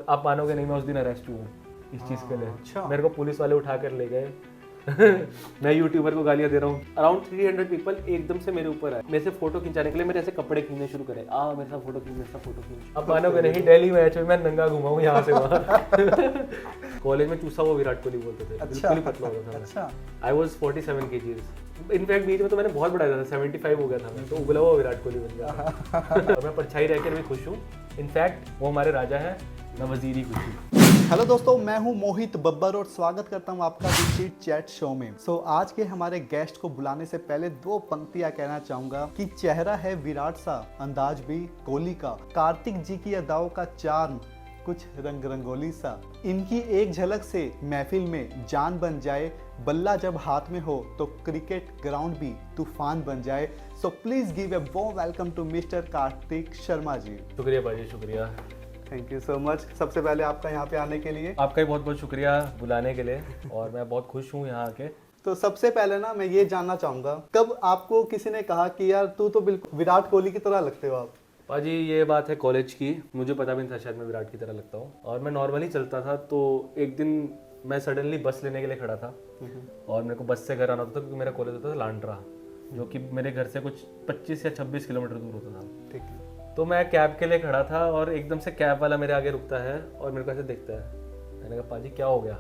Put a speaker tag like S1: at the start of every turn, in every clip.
S1: आप मानोगे नहीं, मैं उस दिन अरेस्ट हुआ इस चीज़ के लिए।
S2: अच्छा।
S1: मेरे को पुलिस वाले उठा कर ले गए। मैं यूट्यूबर को गालियां दे रहा हूँ। अराउंड 300 पीपल एकदम से मेरे ऊपर आए, मेरे से फोटो खिंचाने के लिए मेरे ऐसे कपड़े खींचने शुरू करे, आ मेरे साथ फोटो खींच, मेरे साथ फोटो खींच। अब मानोगे नहीं, दिल्ली मैच में मैं नंगा घुमा हूँ यहाँ से वहाँ। कॉलेज में चूसा वो विराट कोहली बोलते थे।
S2: अच्छा,
S1: बिल्कुल ही पतला होता था।
S2: अच्छा।
S1: I was 47 kgs। इनफैक्ट बीच में तो मैंने बहुत बढ़ाया था, 75 हो गया था मैं, तो उबला हुआ विराट कोहली बन गया। और मैं परछाई रहकर भी खुश हूँ। इनफैक्ट वो हमारे राजा है, मैं वजीर ही खुश हूँ।
S2: हेलो दोस्तों, मैं हूं मोहित बब्बर और स्वागत करता हूं आपका चिट चैट शो में। आज के हमारे गेस्ट को बुलाने से पहले दो पंक्तियां कहना चाहूंगा कि चेहरा है विराट सा, अंदाज भी कोहली का, कार्तिक जी की अदाओं का चार्म कुछ रंग रंगोली सा, इनकी एक झलक से महफिल में जान बन जाए, बल्ला जब हाथ में हो तो क्रिकेट ग्राउंड भी तूफान बन जाए। So please give a warm welcome to mister Kartik Sharma ji.
S1: शुक्रिया भाजी, शुक्रिया।
S2: Thank you so much. सबसे पहले आपका यहाँ पे आने के लिए
S1: आपका ही बहुत बहुत शुक्रिया बुलाने के लिए, और मैं बहुत खुश हूँ यहाँ आके।
S2: तो सबसे पहले ना मैं ये जानना चाहूंगा, कब आपको किसी ने कहा कि यार तू तो बिल्कुल विराट कोहली की तरह लगते हो आप?
S1: पाजी ये बात है कॉलेज की, मुझे पता भी नहीं था शायद मैं विराट की तरह लगता हूँ, और मैं नॉर्मली चलता था। तो एक दिन मैं सडनली बस लेने के लिए खड़ा था, और मेरे को बस से घर आना होता था क्योंकि मेरा कॉलेज होता था लांड्रा, जो कि मेरे घर से कुछ 25 या 26 किलोमीटर दूर होता था।
S2: ठीक है।
S1: तो मैं कैब के लिए खड़ा था, और एकदम से कैब वाला मेरे आगे रुकता है और मेरे को ऐसे देखता है। मैंने कहा पाजी क्या हो गया?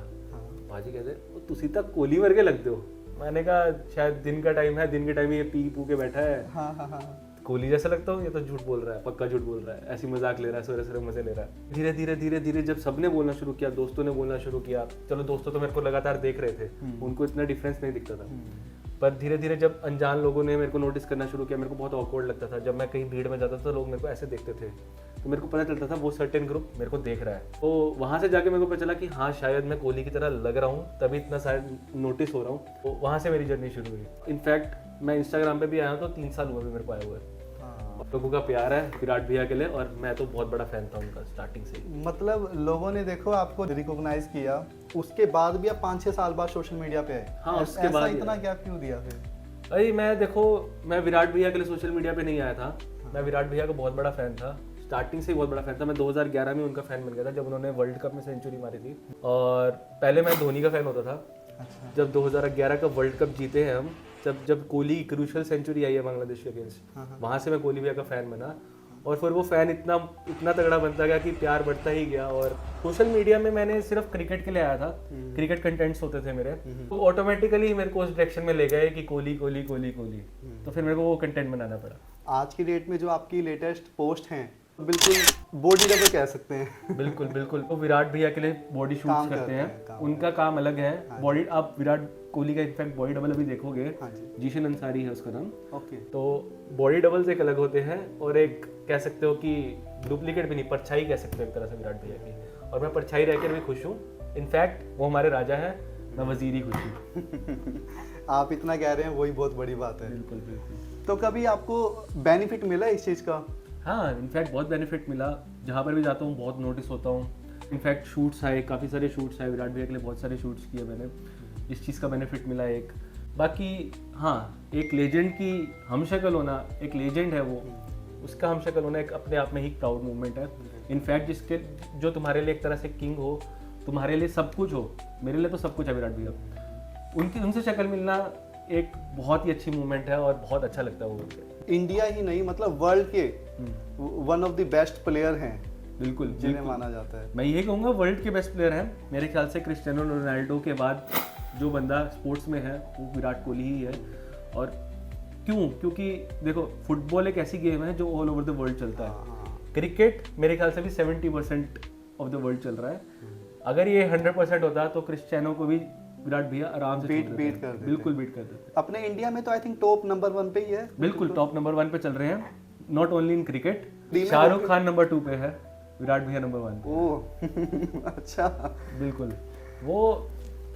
S1: पाजी कहते तुसी तक कोहली वर्गे लगते हो। मैंने कहा शायद दिन का टाइम है, दिन के टाइम ये पी पू के बैठा है, कोहली जैसा लगता हूँ, ये तो झूठ बोल रहा है, पक्का झूठ बोल रहा है, ऐसी मजाक ले रहा है, सोरे सोरे मजे ले रहा है। धीरे धीरे धीरे धीरे जब सबने बोलना शुरू किया, दोस्तों ने बोलना शुरू किया, चलो दोस्तों तो मेरे को लगातार देख रहे थे, उनको इतना डिफरेंस नहीं दिखता था, पर धीरे धीरे जब अनजान लोगों ने मेरे को नोटिस करना शुरू किया, मेरे को बहुत ऑकवर्ड लगता था। जब मैं कहीं भीड़ में जाता था, लोग मेरे को ऐसे देखते थे, तो मेरे को पता चलता था वो सर्टेन ग्रुप मेरे को देख रहा है। तो वहाँ से जाके मेरे को पता चला कि हाँ शायद मैं कोहली की तरह लग रहा हूँ, तभी इतना शायद नोटिस हो रहा हूँ। तो वहाँ से मेरी जर्नी शुरू हुई। इनफैक्ट मैं इंस्टाग्राम पे भी आया हूँ तो 3 साल हुए मेरे को आए हुए। लोगों का प्यार है विराट भैया के लिए, और मैं तो बहुत बड़ा फैन था उनका स्टार्टिंग से।
S2: मतलब लोगों ने देखो आपको रिकॉग्नाइज किया, उसके बाद भी आप 5-6 साल बाद सोशल मीडिया पे आए।
S1: हाँ, उसके बाद
S2: इतना क्या क्यों दिया फिर?
S1: अरे मैं देखो, मैं विराट भैया के लिए सोशल मीडिया पे नहीं आया था। मैं विराट भैया का बहुत बड़ा फैन था, स्टार्टिंग से ही बहुत बड़ा फैन था। मैं 2011 में उनका फैन बन गया था जब उन्होंने वर्ल्ड कप में सेंचुरी मारी थी, और पहले मैं धोनी का फैन होता था।
S2: अच्छा।
S1: जब 2011 का वर्ल्ड कप जीते हैं हम, जब कोहली की क्रूशियल सेंचुरी आई है बांग्लादेश के अगेंस्ट, वहाँ से मैं कोहली भैया का फैन बना, और फिर वो फैन इतना तगड़ा बनता गया कि प्यार बढ़ता ही गया। और सोशल मीडिया में मैंने सिर्फ क्रिकेट के लिए आया था, क्रिकेट कंटेंट्स होते थे मेरे, तो ऑटोमेटिकली मेरे को उस डायरेक्शन में ले गए कि कोहली कोहली कोहली कोहली, तो फिर मेरे को वो कंटेंट बनाना पड़ा।
S2: आज की डेट में जो आपकी लेटेस्ट पोस्ट हैं बिल्कुल बॉडी डबल कह सकते हैं।
S1: बिल्कुल बिल्कुल, वो विराट भैया के लिए बॉडी शूट्स करते हैं, उनका काम अलग है। बॉडी आप विराट कोहली का इनफैक्ट बॉडी डबल अभी देखोगे, जीशन अंसारी है उसका नाम।
S2: ओके।
S1: तो बॉडी डबल्स एक अलग होते हैं, और एक कह सकते हो कि डुप्लीकेट भी नहीं, परछाई कह सकते हो एक तरह से विराट भैया की, और मैं परछाई रहकर भी खुश हूँ। इनफैक्ट वो हमारे राजा है, मैं वजीर ही खुश हूँ।
S2: आप इतना कह रहे हैं वही बहुत बड़ी बात है।
S1: बिल्कुल बिल्कुल।
S2: तो कभी आपको बेनिफिट मिला इस चीज़ का?
S1: हाँ, इनफैक्ट बहुत बेनिफिट मिला। जहाँ पर भी जाता हूँ बहुत नोटिस होता हूँ। इनफैक्ट शूट्स आए, काफ़ी सारे शूट्स आए विराट भैया के लिए, बहुत सारे शूट्स किए मैंने, इस चीज़ का बेनिफिट मिला एक। बाकी हाँ, एक लेजेंड की हम शक्ल होना, एक लेजेंड है वो, उसका हम शक्ल होना एक अपने आप में ही प्राउड मूवमेंट है। इनफैक्ट जिसके जो तुम्हारे लिए एक तरह से किंग हो, तुम्हारे लिए सब कुछ हो, मेरे लिए तो सब कुछ है विराट भैया, उनसे शक्ल मिलना एक बहुत ही अच्छी मूवमेंट है, और बहुत अच्छा लगता है वो।
S2: इंडिया ही नहीं मतलब वर्ल्ड के one of the best player हैं,
S1: बिल्कुल
S2: जिन्हें माना जाता है।
S1: मैं यही कहूँगा वर्ल्ड के बेस्ट प्लेयर हैं। मेरे ख्याल से क्रिस्टियानो रोनाल्डो के बाद जो बंदा स्पोर्ट्स में है वो विराट कोहली ही है। और क्योंकि देखो, फुटबॉल एक ऐसी गेम है जो ऑल ओवर द वर्ल्ड चलता है। क्रिकेट मेरे ख्याल से भी 70% ऑफ द वर्ल्ड चल रहा है। अगर ये 100% होता तो क्रिस्टियानो को भी विराट भैया आराम से
S2: बीट कर देते।
S1: बिल्कुल बीट कर देते।
S2: अपने इंडिया में तो आई थिंक टॉप नंबर 1 पे ही है।
S1: बिल्कुल टॉप नंबर 1 पे चल रहे हैं, not only in cricket. Shahrukh Khan number 2 पे है, विराट भैया नंबर 1 पे।
S2: ओह अच्छा।
S1: बिल्कुल, वो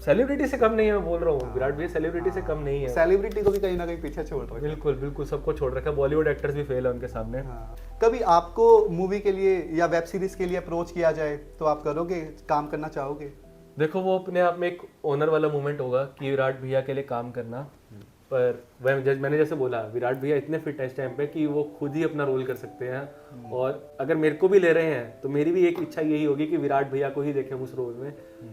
S1: सेलिब्रिटी से कम नहीं है, मैं बोल रहा हूँ, विराट भैया सेलिब्रिटी से कम नहीं है।
S2: सेलिब्रिटी को भी कहीं ना कहीं पीछे छोड़ रखा है।
S1: बिल्कुल बिल्कुल, सबको छोड़ रखा है, बॉलीवुड एक्टर्स भी फेल है उनके सामने।
S2: कभी आपको मूवी के लिए या वेब सीरीज के लिए अप्रोच किया जाए तो आप करोगे, काम करना चाहोगे?
S1: देखो, वो अपने आप में एक ऑनर वाला मोमेंट होगा कि विराट भैया के लिए काम करना, पर वह मैंने जैसे बोला विराट भैया इतने फिट है इस टाइम पे कि वो खुद ही अपना रोल कर सकते हैं। और अगर मेरे को भी ले रहे हैं तो मेरी भी एक इच्छा यही होगी कि विराट भैया को ही देखें उस रोल में,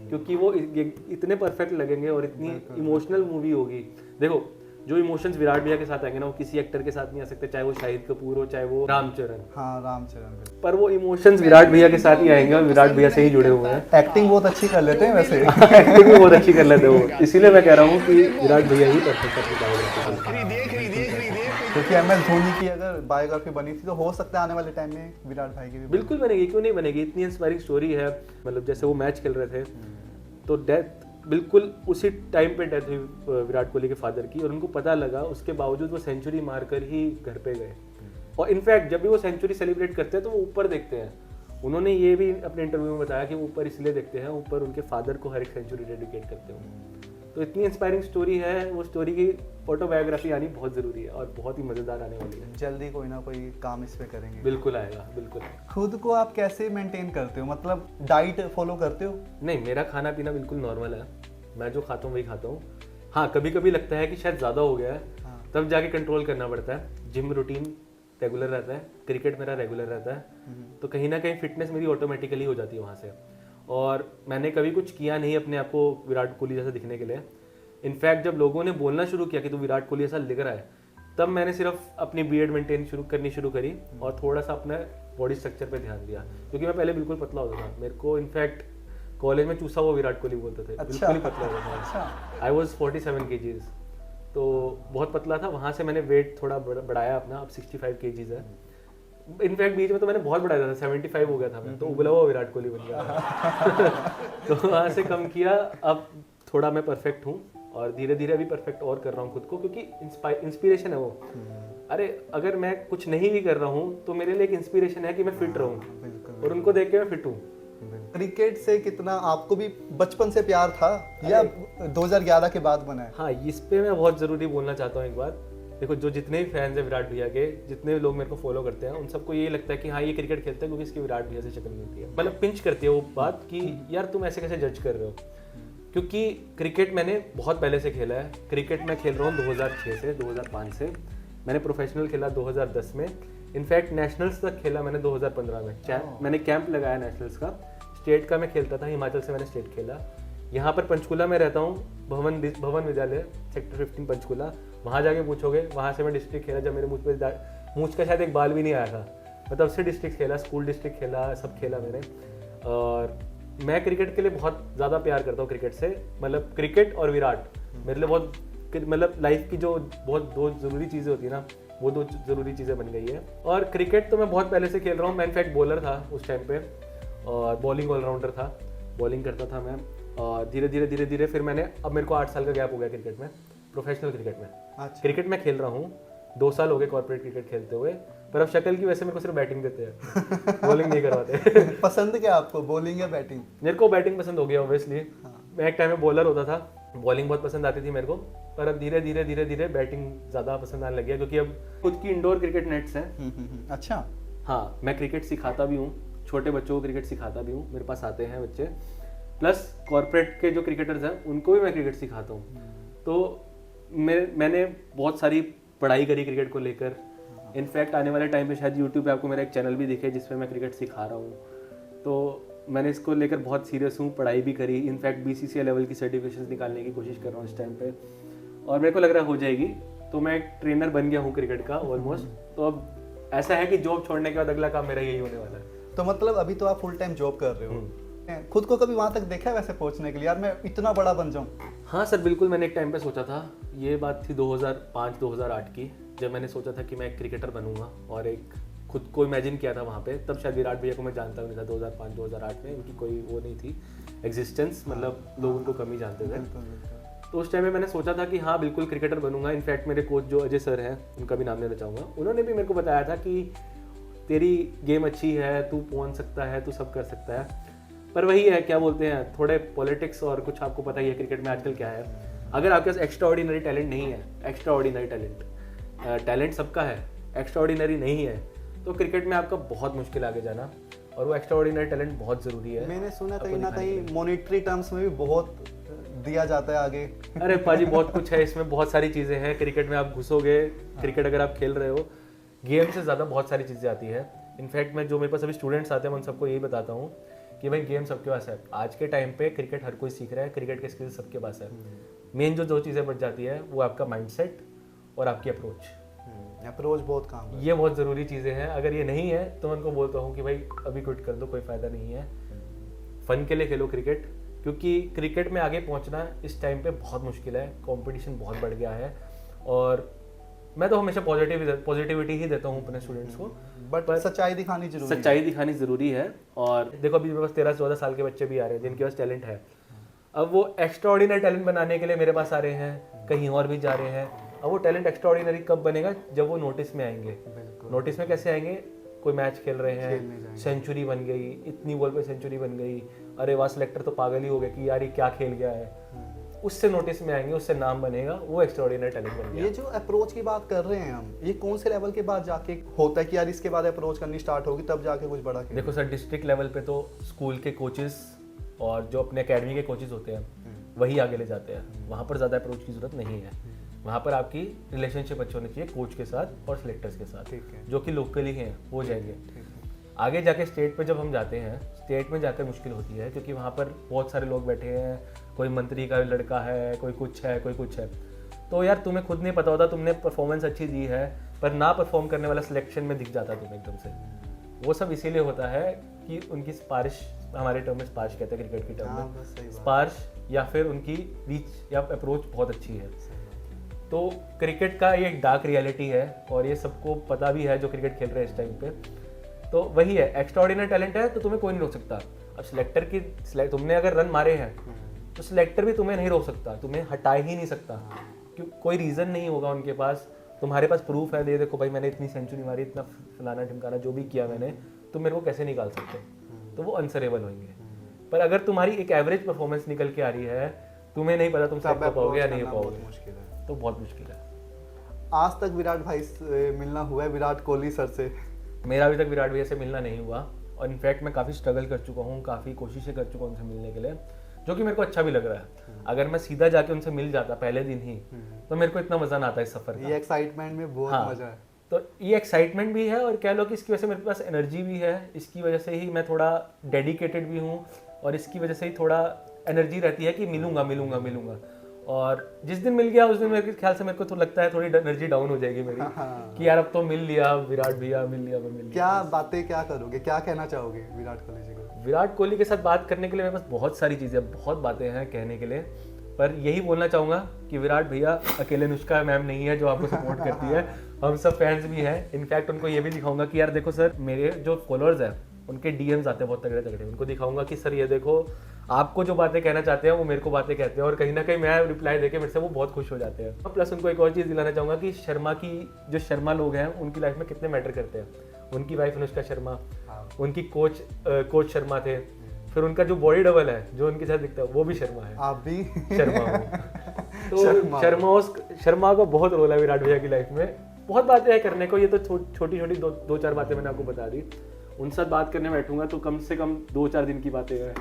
S1: क्योंकि वो इतने परफेक्ट लगेंगे और इतनी इमोशनल मूवी होगी। देखो जो इमोशंस विराट भैया के साथ आएंगे ना वो किसी एक्टर के साथ नहीं आ सकते, चाहे वो शाहिद कपूर हो चाहे वो रामचरण।
S2: हाँ रामचरण,
S1: पर वो इमोशंस विराट भैया के साथ ही आएंगे और विराट भैया से ही जुड़े हुए हैं।
S2: एक्टिंग बहुत अच्छी कर लेते हैं वैसे।
S1: एक्टिंग भी बहुत अच्छी कर लेते हो, इसीलिए मैं कह रहा हूँ कि विराट भैया ही परफेक्ट अपनी बायोग्राफी।
S2: क्योंकि MS धोनी की अगर बायोग्राफी बनी थी तो हो सकता है आने वाले टाइम में विराट भाई की भी
S1: बिल्कुल बनेगी, क्यों नहीं बनेगी। इतनी इंस्पायरिंग स्टोरी है। मतलब जैसे वो मैच खेल रहे थे तो डेथ बिल्कुल उसी टाइम पे डेथ हुई विराट कोहली के फादर की, और उनको पता लगा, उसके बावजूद वो सेंचुरी मारकर ही घर पे गए। और इनफैक्ट जब भी वो सेंचुरी सेलिब्रेट करते हैं तो वो ऊपर देखते हैं। उन्होंने ये भी अपने इंटरव्यू में बताया कि वो ऊपर इसलिए देखते हैं, ऊपर उनके फादर को हर एक सेंचुरी डेडिकेट करते हैं। तो इतनी इंस्पायरिंग स्टोरी है, वो स्टोरी की ऑटोबायोग्राफी आनी बहुत ज़रूरी है और बहुत ही मज़ेदार आने वाली है।
S2: जल्दी कोई ना कोई काम इस पे करेंगे।
S1: बिल्कुल आएगा, बिल्कुल।
S2: खुद को आप कैसे मेंटेन करते हो, मतलब डाइट फॉलो करते हो?
S1: नहीं, मेरा खाना पीना बिल्कुल नॉर्मल है, मैं जो खाता हूँ वही खाता हूँ। हाँ, कभी कभी लगता है कि शायद ज़्यादा हो गया है, तब जाके कंट्रोल करना पड़ता है। जिम रूटीन रेगुलर रहता है, क्रिकेट मेरा रेगुलर रहता है, तो कहीं ना कहीं फिटनेस मेरी ऑटोमेटिकली हो जाती है वहाँ से। और मैंने कभी कुछ किया नहीं अपने आप को विराट कोहली जैसा दिखने के लिए। इनफैक्ट जब लोगों ने बोलना शुरू किया कि तू विराट कोहली ऐसा दिख रहा है, तब मैंने सिर्फ अपनी बीएड मेंटेन करनी शुरू करी और थोड़ा सा अपने बॉडी स्ट्रक्चर पे ध्यान दिया, क्योंकि मैं पहले बिल्कुल पतला होता था। मेरे को इनफैक्ट कॉलेज में चूसा हुआ विराट कोहली बोलते थे।
S2: अच्छा।
S1: बिल्कुल ही पतला होता था। आई वॉज 47 kgs, तो बहुत पतला था। वहाँ से मैंने वेट थोड़ा बढ़ाया अपना, अब 65 kgs है। इनफैक्ट बीच में तो मैंने बहुत बढ़ाया था, 75 हो गया था मैं, तो उबला हुआ विराट कोहली बन गया। तो वहाँ से कम किया, अब थोड़ा मैं परफेक्ट हूँ और धीरे धीरे अभी परफेक्ट और कर रहा हूँ खुद को, क्योंकि इंस्पिरेशन है वो। अरे अगर मैं कुछ नहीं भी कर रहा हूँ तो मेरे लिए एक इंस्पिरेशन है कि मैं फिट रहूँ, और उनको देख के मैं फिट हूँ।
S2: क्रिकेट से कितना आपको भी बचपन से प्यार था या 2011 के बाद बना है?
S1: हाँ, इस पे मैं बहुत ज़रूरी बोलना चाहता हूँ एक बात। देखो, जो जितने भी फैंस हैं विराट भैया के, जितने भी लोग मेरे को फॉलो करते हैं, उन सबको ये लगता है कि हाँ ये क्रिकेट खेलता है क्योंकि इसकी विराट भैया से शक्ल मिलती है। मतलब पिंच करती है वो बात कि यार तुम ऐसे कैसे जज कर रहे हो, क्योंकि क्रिकेट मैंने बहुत पहले से खेला है। क्रिकेट मैं खेल रहा हूँ 2006 से 2005 से। मैंने प्रोफेशनल खेला 2010 में, इनफैक्ट नेशनल्स तक खेला मैंने 2015 में। मैंने कैंप लगाया नेशनल्स का, स्टेट का मैं खेलता था, हिमाचल से मैंने स्टेट खेला। यहाँ पर पंचकुला में रहता हूँ, भवन विद्यालय सेक्टर 15 पंचकुला, वहाँ जाके पूछोगे, वहाँ से मैं डिस्ट्रिक्ट खेला। जब मेरे मूँछ का शायद एक बाल भी नहीं आया था, मैं तब से डिस्ट्रिक्ट खेला, स्कूल डिस्ट्रिक्ट खेला, सब खेला मैंने। और मैं क्रिकेट के लिए बहुत ज़्यादा प्यार करता हूँ क्रिकेट से। मतलब क्रिकेट और विराट मेरे लिए बहुत, मतलब लाइफ की जो बहुत दो ज़रूरी चीज़ें होती है ना, वो दो ज़रूरी चीज़ें बन गई है। और क्रिकेट तो मैं बहुत पहले से खेल रहा हूँ। मैं इनफैक्ट बॉलर था उस टाइम पे, और बॉलिंग ऑलराउंडर था, बॉलिंग करता था मैं। और धीरे धीरे फिर मैंने, अब मेरे को 8 साल का गैप हो गया क्रिकेट में, प्रोफेशनल क्रिकेट में।
S2: अच्छा।
S1: क्रिकेट में खेल रहा हूँ, 2 साल हो गए कॉर्पोरेट क्रिकेट खेलते हुए, पर अब शक्ल की वजह से मेरे को सिर्फ बैटिंग देते हैं, बॉलिंग नहीं करवाते।
S2: पसंद क्या आपको, बॉलिंग या बैटिंग?
S1: मेरे को बैटिंग पसंद हो गया ऑब्वियसली। मैं एक टाइम में बॉलर होता था, बॉलिंग बहुत पसंद आती थी मेरे को, पर अब धीरे धीरे बैटिंग ज़्यादा पसंद आने लग गया, क्योंकि अब खुद की इंडोर क्रिकेट नेट्स हैं।
S2: अच्छा।
S1: हाँ, मैं क्रिकेट सिखाता भी हूँ, छोटे बच्चों को क्रिकेट सिखाता भी हूँ, मेरे पास आते हैं बच्चे, प्लस कॉर्पोरेट के जो क्रिकेटर्स हैं उनको भी मैं क्रिकेट सिखाता हूँ। तो मैंने बहुत सारी पढ़ाई करी क्रिकेट को लेकर। इनफैक्ट आने वाले टाइम पे शायद यूट्यूब पे आपको मेरा एक चैनल भी दिखे जिसमें मैं क्रिकेट सिखा रहा हूँ। तो मैंने इसको लेकर बहुत सीरियस हूँ, पढ़ाई भी करी। इनफैक्ट BCCI लेवल की सर्टिफिकेशन निकालने की कोशिश कर रहा हूँ इस टाइम पे, और मेरे को लग रहा है हो जाएगी। तो मैं एक ट्रेनर बन गया हूँ क्रिकेट का ऑलमोस्ट। तो अब ऐसा है कि जॉब छोड़ने के बाद अगला काम मेरा यही होने वाला है।
S2: तो मतलब अभी तो आप फुल टाइम जॉब कर रहे हो, खुद को कभी वहाँ तक देखा है वैसे पहुँचने के लिए, यार मैं इतना बड़ा बन जाऊँ?
S1: हाँ सर, बिल्कुल। मैंने एक टाइम पे सोचा था, ये बात थी 2005-2008 की, जब मैंने सोचा था कि मैं एक क्रिकेटर बनूंगा और एक खुद को इमेजिन किया था वहाँ पे। तब शायद विराट भैया को मैं जानता भी नहीं था 2005-2008 में, उनकी कोई वो नहीं थी एग्जिस्टेंस, मतलब लोग उनको कम ही जानते थे। तो उस टाइम में मैंने सोचा था कि हाँ बिल्कुल क्रिकेटर बनूंगा। इनफैक्ट मेरे कोच जो अजय सर हैं, उनका भी नाम लेना चाहूँगा, उन्होंने भी मेरे को बताया था कि तेरी गेम अच्छी है, तू पहुँच सकता है, तू सब कर सकता है। पर वही है, क्या बोलते हैं, थोड़े पॉलिटिक्स और कुछ आपको पता ही है क्रिकेट में आजकल क्या है। अगर आपके पास एक्स्ट्रा ऑर्डिनरी टैलेंट नहीं है, एक्स्ट्रा ऑर्डिनरी टैलेंट सबका है, एक्स्ट्रा ऑर्डिनरी नहीं है, तो क्रिकेट में आपका बहुत मुश्किल आगे जाना, और वो एक्स्ट्रा ऑर्डिनरी टैलेंट बहुत ज़रूरी है।
S2: मैंने सुना कहीं ना कहीं मॉनेटरी टर्म्स में भी बहुत दिया जाता है आगे?
S1: अरे पाजी बहुत कुछ है इसमें, बहुत सारी चीज़ें हैं। क्रिकेट में आप घुसोगे, क्रिकेट अगर आप खेल रहे हो, गेम से ज़्यादा बहुत सारी चीज़ें आती है। इनफैक्ट मैं जो मेरे पास अभी स्टूडेंट्स आते हैं मैं उन सबको यही बताता हूँ कि भाई गेम सबके पास है। आज के टाइम पे क्रिकेट हर कोई सीख रहा है, क्रिकेट के स्किल्स सबके पास है। मेन जो दो चीज़ें बच जाती है वो आपका माइंडसेट और आपकी
S2: अप्रोच बहुत काम है।
S1: ये बहुत ज़रूरी चीज़ें हैं। अगर ये नहीं है तो मैं उनको बोलता हूँ कि भाई अभी क्विट कर दो, कोई फ़ायदा नहीं है। फ़न के लिए खेलो क्रिकेट, क्योंकि क्रिकेट में आगे पहुँचना इस टाइम पे बहुत मुश्किल है। कंपटीशन बहुत बढ़ गया है और मैं तो हमेशा पॉजिटिविटी ही देता हूँ अपने स्टूडेंट्स को।
S2: बट सच्चाई दिखानी जरूरी है।
S1: सच्चाई दिखानी ज़रूरी है। और देखो अभी मेरे पास 13-14 साल के बच्चे भी आ रहे हैं जिनके पास टैलेंट है। अब वो एक्स्ट्रा ऑर्डिनरी टैलेंट बनाने के लिए मेरे पास आ रहे हैं, कहीं और भी जा रहे हैं। अब वो टैलेंट एक्स्ट्रा ऑर्डिनरी कब बनेगा? जब वो नोटिस में आएंगे। नोटिस में कैसे आएंगे? कोई मैच खेल रहे हैं, सेंचुरी बन गई, इतनी बॉल पे सेंचुरी बन गई, अरे वाह सिलेक्टर तो पागल ही हो गया कि यार ये क्या खेल गया है। उससे नोटिस में आएंगे, उससे नाम बनेगा, वो एक्स्ट्रा ऑर्डिनरी टैलेंट बन गया।
S2: ये जो अप्रोच की बात कर रहे हैं हम, ये कौन से लेवल के बाद जाके होता है कि यार इसके बाद अप्रोच करनी स्टार्ट होगी तब जाके कुछ बड़ा खेल?
S1: देखो सर, डिस्ट्रिक्ट लेवल पे तो स्कूल के कोचेस और जो अपने एकेडमी के कोचेस होते हैं वही आगे ले जाते हैं। वहाँ पर ज़्यादा अप्रोच की ज़रूरत नहीं है। वहाँ पर आपकी रिलेशनशिप अच्छी होनी चाहिए कोच के साथ और सिलेक्टर्स के साथ, जो कि लोकली हैं वो जाएंगे। आगे जाके स्टेट पे जब हम जाते हैं, स्टेट में जाकर मुश्किल होती है क्योंकि वहाँ पर बहुत सारे लोग बैठे हैं, कोई मंत्री का लड़का है, कोई कुछ है, कोई कुछ है। तो यार तुम्हें खुद नहीं पता होता, तुमने परफॉर्मेंस अच्छी दी है पर ना परफॉर्म करने वाला सिलेक्शन में दिख जाता है तुम्हें एकदम से। वो सब इसीलिए होता है कि उनकी सिफारिश, हमारे टर्म में सिफारिश कहते हैं क्रिकेट की टर्म में, सिफारिश या फिर उनकी रीच या अप्रोच बहुत अच्छी है। तो क्रिकेट का ये एक डार्क रियलिटी है और ये सबको पता भी है जो क्रिकेट खेल रहे हैं इस टाइम पे। तो वही है, एक्स्ट्रा ऑर्डिनरी टैलेंट है तो तुम्हें कोई नहीं रोक सकता। अब सिलेक्टर की तुमने अगर रन मारे हैं तो सिलेक्टर भी तुम्हें नहीं रोक सकता, तुम्हें हटा ही नहीं सकता, क्यों? कोई रीज़न नहीं होगा उनके पास। तुम्हारे पास प्रूफ है, दे देखो भाई मैंने इतनी सेंचुरी मारी, इतना फलाना ढिमकाना जो भी किया मैंने, तुम मेरे को कैसे निकाल सकते? तो वो अनसरेबल होंगे। पर अगर तुम्हारी एक एवरेज परफॉर्मेंस निकल के आ रही है, तुम्हें नहीं पता तुम सेलेक्ट हो पाओगे या नहीं हो पाओगे, तो बहुत मुश्किल है।
S2: आज तक विराट भाई से मिलना हुआ है, विराट कोहली सर से?
S1: मेरा अभी तक विराट भैया से मिलना नहीं हुआ और इनफैक्ट मैं काफ़ी स्ट्रगल कर चुका हूँ, काफ़ी कोशिशें कर चुका हूँ उनसे मिलने के लिए, जो कि मेरे को अच्छा भी लग रहा है। अगर मैं सीधा जाके उनसे मिल जाता पहले दिन ही तो मेरे को इतना मज़ा ना आता इस सफ़र का।
S2: ये एक्साइटमेंट में बहुत मज़ा है।
S1: तो ये एक्साइटमेंट भी है और कह लो कि इसकी वजह से मेरे पास एनर्जी भी है, इसकी वजह से ही मैं थोड़ा डेडिकेटेड भी हूँ और इसकी वजह से ही थोड़ा एनर्जी रहती है कि मिलूंगा मिलूंगा मिलूंगा। और जिस दिन मिल गया उस दिन मेरे ख्याल से मेरे को तो लगता है थोड़ी एनर्जी डाउन हो जाएगी मेरी कि यार अब तो मिल लिया विराट भैया, मिल लिया।
S2: क्या बातें क्या करोगे, क्या कहना चाहोगे विराट कोहली जी को?
S1: विराट कोहली के साथ बात करने के लिए मेरे पास बहुत सारी चीज़ें, बहुत बातें हैं कहने के लिए, पर यही बोलना चाहूँगा कि विराट भैया अकेले अनुष्का मैम नहीं है जो आपको सपोर्ट करती है, हम सब फैंस भी हैं। इनफैक्ट उनको ये भी दिखाऊंगा कि यार देखो सर, मेरे जो फॉलोअर्स हैं उनके डीएम्स आते हैं बहुत तगड़े तगड़े, उनको दिखाऊंगा कि सर ये देखो आपको जो बातें कहना चाहते हैं वो मेरे को बातें कहते हैं और कहीं ना कहीं मैं रिप्लाई देके मेरे से वो बहुत खुश हो जाते हैं। प्लस उनको एक और चीज़ दिलाना चाहूँगा कि शर्मा की जो शर्मा लोग हैं उनकी लाइफ में कितने मैटर करते हैं। उनकी वाइफ अनुष्का शर्मा, उनकी कोच शर्मा थे, फिर उनका जो बॉडी डबल है जो उनके साथ दिखता है वो भी शर्मा है।
S2: आप भी
S1: शर्मा हो तो शर्मा का बहुत रोल है विराट भैया की लाइफ में। बहुत बातें हैं करने को, ये तो छोटी छोटी दो चार बातें मैंने आपको बता दी। उन साथ बात करने बैठूंगा तो कम से कम 2-4 दिन की बातें हैं,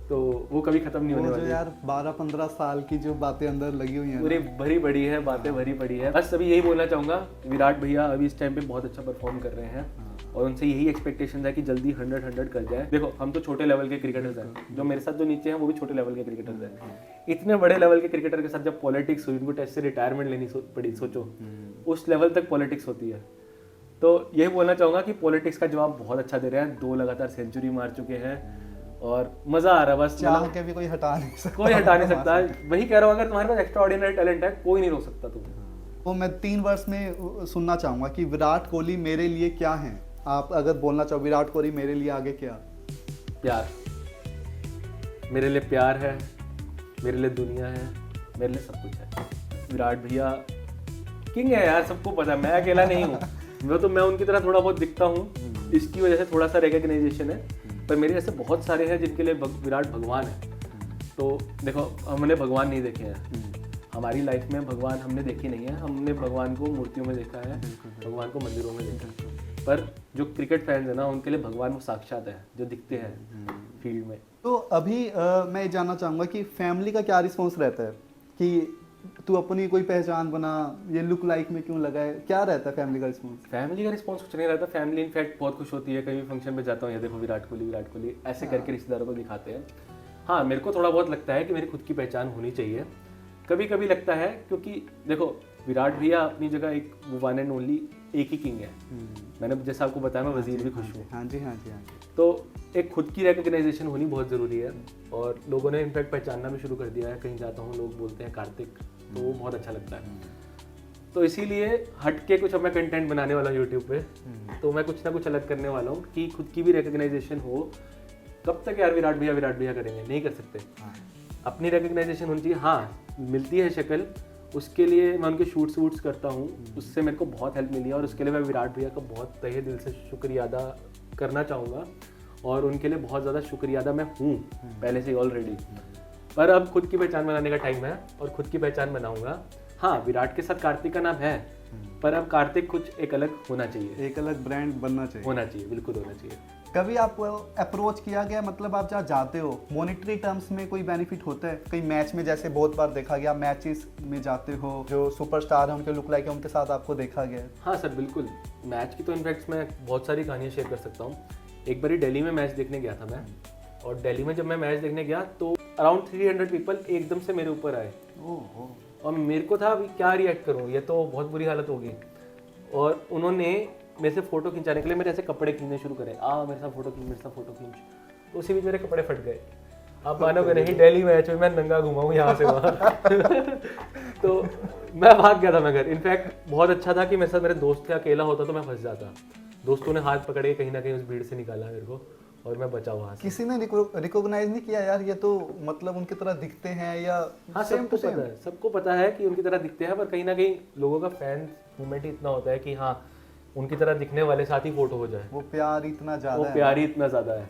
S1: तो वो कभी खत्म नहीं होने वाली।
S2: यार 12-15 साल की जो बातें अंदर लगी हुई हैं,
S1: पूरी भरी पड़ी है, बातें भरी पड़ी है। बस अभी यही बोलना चाहूँगा, विराट भैया अभी इस टाइम पे बहुत अच्छा परफॉर्म कर रहे हैं और उनसे यही एक्सपेक्टेशन है कि जल्दी 100 कर जाए। देखो हम तो छोटे लेवल के क्रिकेटर्स हैं, जो मेरे साथ जो नीचे हैं वो भी छोटे लेवल के क्रिकेटर्स हैं। इतने बड़े लेवल के क्रिकेटर के साथ जब पॉलिटिक्स हुई, उनको टेस्ट से रिटायरमेंट लेनी पड़ी, सोचो उस लेवल तक पॉलिटिक्स होती है। तो यही बोलना चाहूँगा कि पॉलिटिक्स का जवाब बहुत अच्छा दे रहे हैं, 2 लगातार सेंचुरी मार चुके हैं और मज़ा आ रहा है। बस
S2: चाह के भी कोई हटा नहीं सकता,
S1: कोई हटा नहीं सकता। वही कह रहा हूँ, अगर तुम्हारे पास एक्स्ट्रा ऑर्डिनरी टैलेंट है कोई नहीं रोक सकता तुम्हें।
S2: तो मैं 3 वर्ष में सुनना चाहूँगा कि विराट कोहली मेरे लिए क्या है। आप अगर बोलना चाहो विराट कोहली मेरे लिए आगे क्या?
S1: प्यार, मेरे लिए प्यार है, मेरे लिए दुनिया है, मेरे लिए सब कुछ है। विराट भैया किंग है यार, सबको पता है, मैं अकेला नहीं हूँ। मैं उनकी तरह थोड़ा बहुत दिखता हूँ, इसकी वजह से थोड़ा सा रिकग्नाइजेशन है, पर मेरे जैसे बहुत सारे हैं जिनके लिए विराट भगवान है। तो देखो हमने भगवान नहीं देखे हैं, हमारी लाइफ में भगवान हमने देखी नहीं है, हमने भगवान को मूर्तियों में देखा है, भगवान को मंदिरों में देखा है। पर जो क्रिकेट फैंस है ना, उनके लिए भगवान वो साक्षात है, जो दिखते हैं फील्ड में।
S2: तो अभी मैं ये जानना चाहूँगा कि फैमिली का क्या रिस्पॉन्स रहता है कि तू अपनी कोई पहचान बना, ये लुक लाइक में क्यों लगा है, क्या रहता है फैमिली का रिस्पॉन्स?
S1: फैमिली का रिस्पॉन्स कुछ नहीं रहता। फैमिली इनफैक्ट बहुत खुश होती है, कहीं भी फंक्शन में जाता हूँ ये देखो विराट कोहली ऐसे करके रिश्तेदारों को दिखाते हैं। हाँ, मेरे को थोड़ा बहुत लगता है कि मेरी खुद की पहचान होनी चाहिए। कभी कभी लगता है, क्योंकि देखो विराट भैया अपनी जगह एक वन एंड ओनली एक ही किंग है। मैंने जैसा आपको बताया मैं वजीर भी खुश हूँ।
S2: हाँ जी, हाँ जी, हाँ जी।
S1: तो एक खुद की रिकग्नाइजेशन होनी बहुत ज़रूरी है और लोगों ने इनफैक्ट पहचानना भी शुरू कर दिया है। कहीं जाता हूँ लोग बोलते हैं कार्तिक, तो वो बहुत अच्छा लगता है। तो इसीलिए हट के कुछ अब मैं कंटेंट बनाने वाला हूँ यूट्यूब पे, तो मैं कुछ ना कुछ अलग करने वाला हूँ कि खुद की भी रिकग्नाइजेशन हो। कब तक यार विराट भैया करेंगे, नहीं कर सकते। अपनी रिकग्नाइजेशन होनी चाहिए। हाँ, मिलती है शक्ल, उसके लिए मैं उनके शूट्स वूट्स करता हूँ, उससे मेरे को बहुत हेल्प मिली है और उसके लिए मैं विराट भैया का बहुत तहे दिल से शुक्रिया अदा करना चाहूँगा और उनके लिए बहुत ज़्यादा शुक्रिया अदा मैं हूँ पहले से ऑलरेडी। पर अब खुद की पहचान बनाने का टाइम है और खुद की पहचान बनाऊंगा। हाँ, विराट के साथ कार्तिक का नाम है, पर अब कार्तिक कुछ एक अलग होना चाहिए,
S2: एक अलग ब्रांड बनना चाहिए,
S1: होना चाहिए, बिल्कुल होना चाहिए।
S2: कभी आपको अप्रोच किया गया, मतलब आप जहाँ जाते हो मॉनेटरी टर्म्स में कोई बेनिफिट होता है कहीं मैच में? जैसे बहुत बार देखा गया मैचेस में जाते हो, जो सुपरस्टार हैं उनके लुक लाइक है उनके साथ आपको देखा गया है।
S1: हाँ सर, बिल्कुल। मैच की तो इनफैक्ट मैं बहुत सारी कहानियाँ शेयर कर सकता हूँ। एक बारी दिल्ली में मैच देखने गया था मैं, और दिल्ली में जब मैं मैच देखने गया तो अराउंड 300 पीपल एकदम से मेरे ऊपर आए और मेरे को था अभी क्या रिएक्ट करूँ, ये तो बहुत बुरी हालत होगी। और उन्होंने मेरे से फ़ोटो खिंचाने के लिए मेरे ऐसे कपड़े खींचने शुरू करे, मेरे साथ फ़ोटो खींच, मेरे साथ फ़ोटो खींच। तो उसी बीच मेरे कपड़े फट गए। आप मानोगे नहीं, दिल्ली मैच में मैं नंगा घुमा हूँ यहाँ से वहाँ। तो मैं भाग गया था मैं घर। इनफैक्ट बहुत अच्छा था कि मेरे साथ मेरे दोस्त थे, अकेला होता तो मैं फंस जाता। दोस्तों ने हाथ पकड़ के कहीं ना कहीं उस भीड़ से निकाला मेरे को और मैं बचा वहाँ से।
S2: किसी ने रिकॉग्नाइज नहीं किया यार, ये तो मतलब उनकी तरह दिखते हैं या?
S1: हाँ, सबको पता है कि उनकी तरह दिखते हैं, पर कहीं ना कहीं लोगों का फैन मूवमेंट ही इतना होता है कि हाँ, उनकी तरह दिखने वाले साथ ही फोटो हो जाए।
S2: वो प्यार इतना
S1: ज़्यादा है।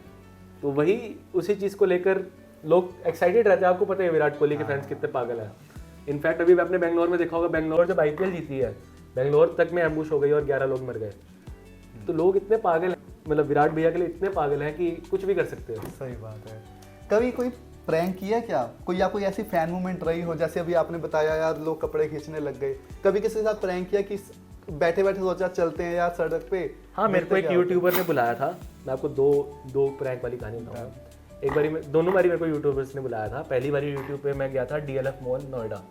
S1: तो वही उसी चीज़ को लेकर लोग एक्साइटेड रहते हैं। आपको पता है विराट कोहली के फैंस कितने पागल हैं। इनफैक्ट अभी आपने बेंगलोर में देखा होगा, बेंगलोर जब IPL जीती है, बेंगलोर तक में एम्बुश हो गई और 11 लोग मर गए। तो लोग इतने पागल हैं, मतलब विराट भैया के लिए इतने पागल हैं कि कुछ भी कर सकते हैं।
S2: सही बात है। कभी कोई प्रैंक किया क्या, कोई ऐसी फैन मूवमेंट रही हो? जैसे अभी आपने बताया यार लोग कपड़े खींचने लग गए, कभी किसी के साथ प्रैंक किया कि बैठे बैठे सोचा चलते हैं यार सड़क पे?
S1: हाँ, मेरे को एक यूट्यूबर ने बुलाया था। मैं आपको दो प्रैंक वाली कहानी बताऊंगा। एक बारी दोनों बारी मेरे को यूट्यूबर्स ने बुलाया था। पहली बारी यूट्यूब पे मैं गया था DLF मॉल नोएडा।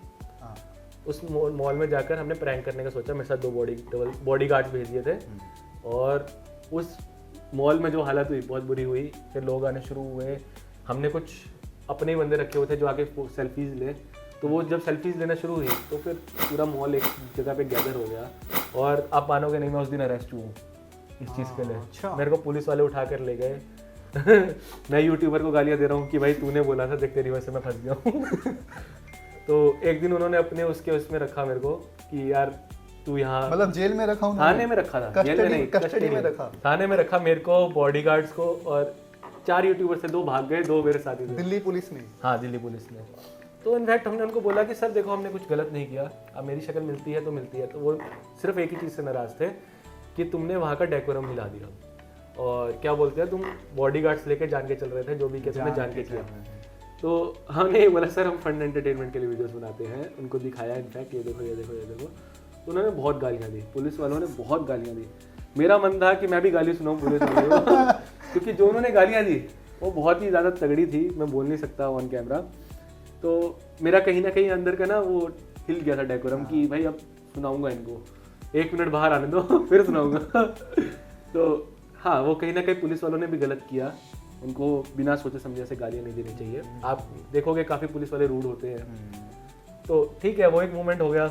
S1: उस मॉल में जाकर हमने प्रैंक करने का सोचा। मेरे साथ 2 बॉडी गार्ड्स भेज दिए थे और उस मॉल में जो हालत हुई बहुत बुरी हुई। फिर लोग आने शुरू हुए। हमने कुछ अपने ही बंदे रखे हुए थे जो आके सेल्फीज ले। तो वो जब सेल्फीज लेना शुरू हुई तो फिर पूरा मॉल एक जगह पे गैदर हो गया। और आप मानोगे नहीं, मैं उस दिन अरेस्ट हुआ इस चीज़ के लिए।
S2: अच्छा।
S1: मेरे को पुलिस वाले उठा कर ले गए। मैं यूट्यूबर को गालियाँ दे रहा हूँ कि भाई तूने बोला था, देख तेरी वजह से मैं फंस गया हूँ। तो एक दिन उन्होंने अपने उसमें रखा मेरे को कि यार तू यहाँ,
S2: मतलब जेल में रखा हूँ?
S1: थाने में रखा था, जेल में नहीं,
S2: कस्टडी में रखा।
S1: थाने में रखा मेरे को, बॉडीगार्ड्स को, और 4 यूट्यूबर से 2 भाग गए, 2 मेरे साथी थे।
S2: दिल्ली पुलिस ने?
S1: हाँ, दिल्ली पुलिस ने। तो इनफैक्ट हमने उनको बोला कि सर देखो हमने कुछ गलत नहीं किया, अब मेरी शक्ल मिलती है तो मिलती है। तो वो सिर्फ एक ही चीज़ से नाराज़ थे कि तुमने वहाँ का डेकोरम हिला दिया और क्या बोलते हैं, तुम बॉडीगार्ड्स लेके जान के चल रहे थे, जो भी किया तुमने जान के किया। तो हमने ये बोला सर हम फन एंटरटेनमेंट के लिए वीडियोस बनाते हैं। उनको दिखाया इनफैक्ट, ये देखो। तो उन्होंने बहुत गालियाँ दी, पुलिस वालों ने बहुत गालियाँ दी। मेरा मन था कि मैं भी गाली सुनाऊँ पुलिस वालों को, क्योंकि जो उन्होंने गालियाँ दी वो बहुत ही ज़्यादा तगड़ी थी, मैं बोल नहीं सकता ऑन कैमरा। तो मेरा कहीं ना कहीं अंदर का ना वो हिल गया था डेकोरम कि भाई अब सुनाऊंगा इनको, 1 मिनट बाहर आने दो फिर सुनाऊंगा। तो हाँ, वो कहीं ना कहीं पुलिस वालों ने भी गलत किया। उनको बिना सोचे समझे से गालियाँ नहीं देनी चाहिए। आप देखोगे काफ़ी पुलिस वाले रूड होते हैं। तो ठीक है, वो एक मोमेंट हो गया।